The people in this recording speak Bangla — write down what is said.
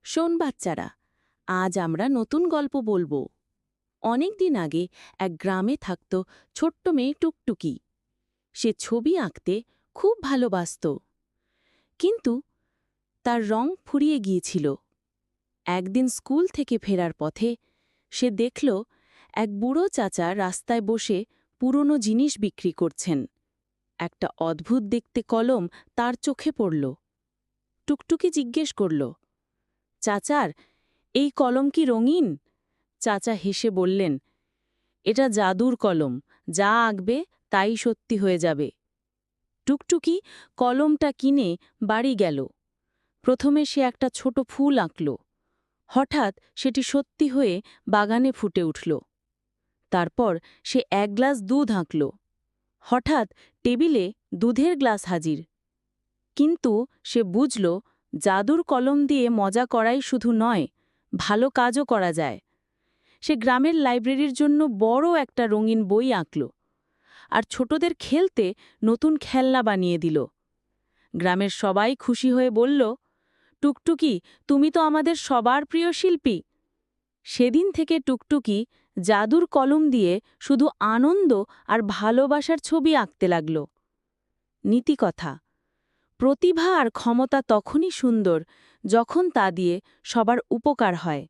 শোন বাচ্চারা, আজ আমরা নতুন গল্প বলবো। অনেক দিন আগে এক গ্রামে থাকত ছোট্ট মেয়ে টুকটুকি। সে ছবি আঁকতে খুব ভালোবাসত, কিন্তু তার রং ফুরিয়ে গিয়েছিল। একদিন স্কুল থেকে ফেরার পথে সে দেখল এক বুড়ো চাচা রাস্তায় বসে পুরনো জিনিস বিক্রি করছেন। একটা অদ্ভুত দেখতে কলম তার চোখে পড়ল। টুকটুকি জিজ্ঞেস করল, চাচার, এই কলম কি রঙিন? চাচা হেসে বললেন, এটা জাদুর কলম, যা আঁকবে তাই সত্যি হয়ে যাবে। টুকটুকি কলমটা কিনে বাড়ি গেল। প্রথমে সে একটা ছোট ফুল আঁকল। হঠাৎ সেটি সত্যি হয়ে বাগানে ফুটে উঠল। তারপর সে এক গ্লাস দুধ আঁকল। হঠাৎ টেবিলে দুধের গ্লাস হাজির। কিন্তু সে বুঝল, জাদুর কলম দিয়ে মজা করাই শুধু নয়, ভালো কাজও করা যায়। সে গ্রামের লাইব্রেরির জন্য বড় একটা রঙিন বই আঁকল, আর ছোটদের খেলতে নতুন খেলনা বানিয়ে দিল। গ্রামের সবাই খুশি হয়ে বলল, টুকটুকি, তুমি তো আমাদের সবার প্রিয় শিল্পী। সেদিন থেকে টুকটুকি জাদুর কলম দিয়ে শুধু আনন্দ আর ভালোবাসার ছবি আঁকতে লাগল। নীতিকথা: প্রতিভা আর ক্ষমতা তখনই সুন্দর যখন তা দিয়ে সবার উপকার হয়।